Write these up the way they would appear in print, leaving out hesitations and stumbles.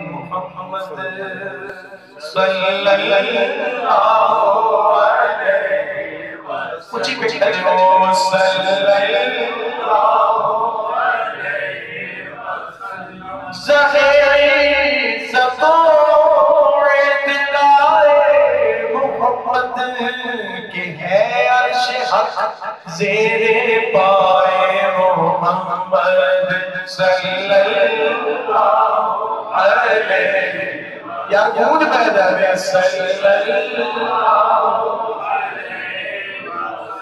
मोहम्मद सल्लल्लाहु अलैहि वसल्लम सल्लल्लाहु अलैहि वसल्लम मोहम्मद के है अर्श हक ज़ेरे पाए मोहम्मद सल्लल्लाहु अलैहि या गूंज पैदा है सल्लल्लाहु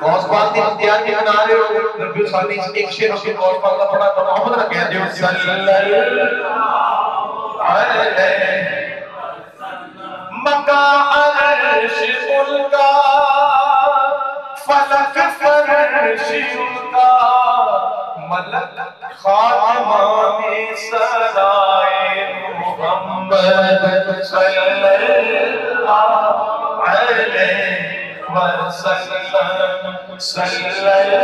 गौस पाक दी इम्तियाज के बना रहे हो नबी साली एक शेर उसके गौस पाक का पढ़ा तो मोहम्मद ना कह दियो सल्लल्लाहु अलैहि मका अर्श उनका फलक फर्श उनका मलक खातमाने सराए मोहम्मद सल्लल्लाहु अलैहि वसल्लम सल्लल्लाहु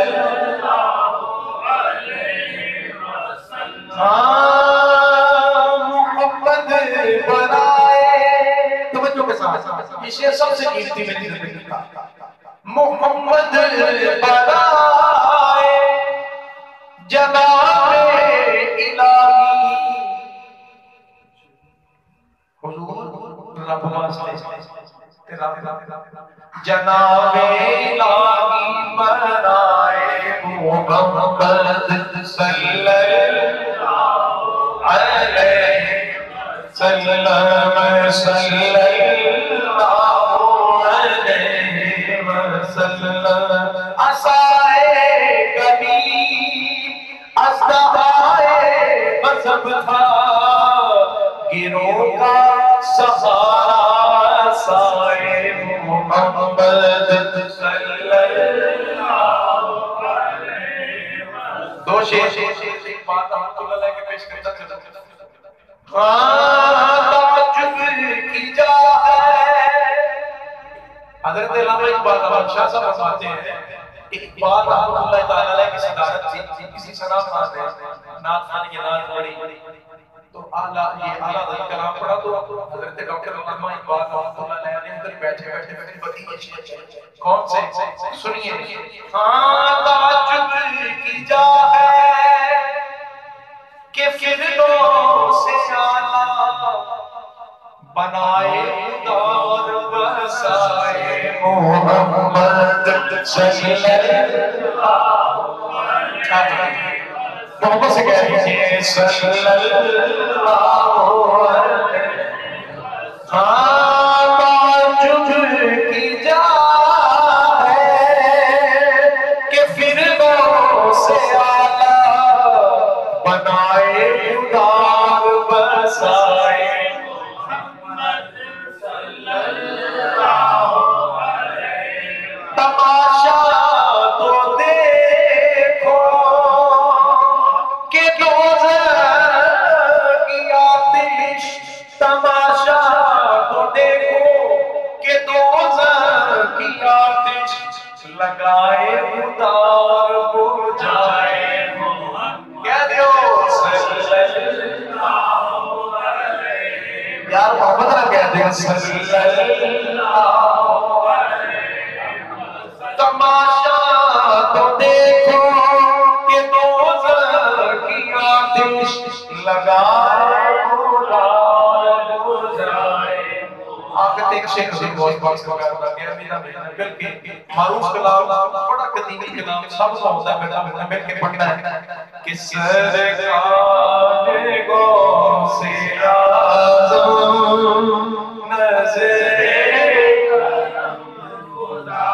अलैहि वसल्लम मोहम्मद बनाए तवज्जो के साथ ये शेर सबसे कीमती मेरी जिंदगी का मोहम्मद बनाए जनाबे इलाही हुजूर रब वास्ते जनाबे इलाही बनाए मोहम्मद सल्लल्लाहु अलैहि वसल्लम सल्लल्लाहु अलैहि वसल्लम असाए करीब अस्ताए गज़ब था गिरोह का सहारा साए मोहम्मद सल्लल्लाहु अलैहि वसल्लम दो शेर एक बात रहमतुल्लाह अलैहि के पेश करता चला ताज्जुब की जा है हज़रत अल्लामा इकबाल शाह साहब फरमाते हैं इकबाल रहमतुल्लाह ताला अलैहि की सदारत थी किसी सलाम खान ने नात खान की नात पढ़ी तो आला ये आला कलाम पढ़ा तो हज़रत डॉक्टर अल्लामा इकबाल रहमतुल्लाह अलैहि ने उधर बैठे बड़ी अच्छी कौन से सुनिए हां ताज्जुब की जा है कि फिरदौस से आला बनाए दौर बसाए मोहम्मद सल्लल्लाहु अलैहि मोहम्मद से कह दीजिए सल्लल्लाहु अलैहि हाँ ताज्जुब की जा है कि फिरदौस से आला बनाए उदार बसाए मोहम्मद सल्लल्लाहु अलैहि तमाशा तो देखो कि दोज़ख की आतिश तमाशा तो देखो कि दोज़ख की आतिश लगाए उदार बुझाए यार मोहम्मद ना कहते हैं सल्लल्लाहु अलैहि तमाशा तो देखो कि दोज़ख की आतिश लगाए बुझाए आखिर एक शेर से बहुत बात वगैरह मेरा मेरा बल्कि मारूफ कलाम बड़ा कदीमी कलाम सब का होता है बेटा मिल के पढ़ना है कि सरकार गो से आज़म नज़रे करम खुदा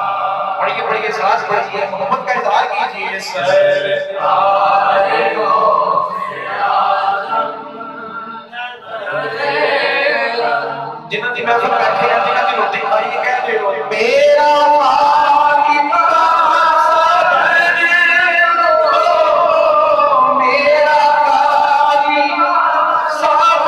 पढ़िए साथ पढ़िए मोहम्मद का इज़हार कीजिए सरकार गो से आज़म नज़रे जिन्हां दी महफिल बैठे हैं जिन्हां दी रोटी खाई कह दे मेरा सरकार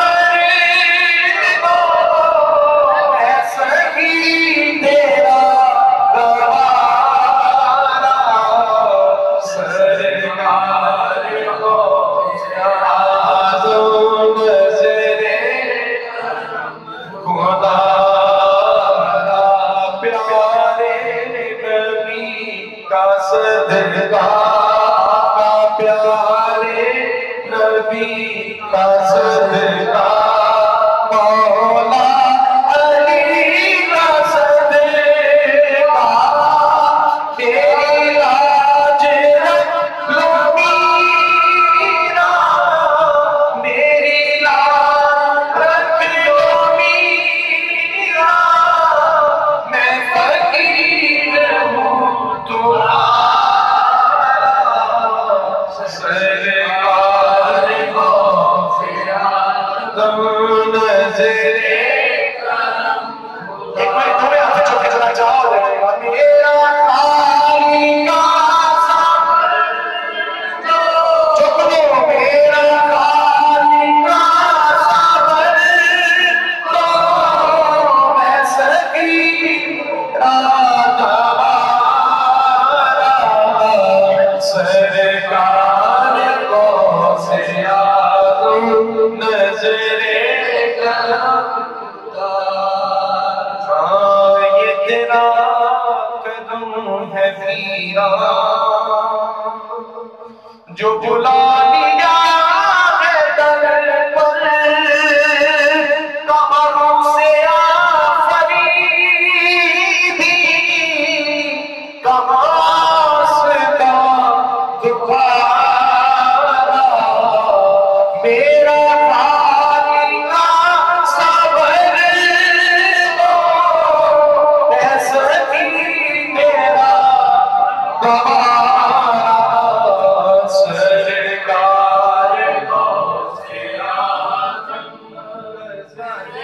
प्यारे नबी का सदका, मौला अली का सदका, तेरी लाज रख लो मीरा, मेरी लाज रख लो मीरा, मैं फकीर हूँ तुम्हारा, सरकार गौसे आज़म नज़रे करम। एक बार तुम्हें हाथ चौके चला जाओ, मेरा खाली का सबर दो, मेरा खाली का सबर दो, मैं सकी सरकार गौसे आज़म नज़रे करम। ये तेरा कदम है वीरान, जो बुला लिया है दर पर, कमरों से आफरीदी, कमास का दुखारा, मेरा खालिका सबर दो, मैं सकी तेरा गवारा, सरकार गौसे आज़म नज़रे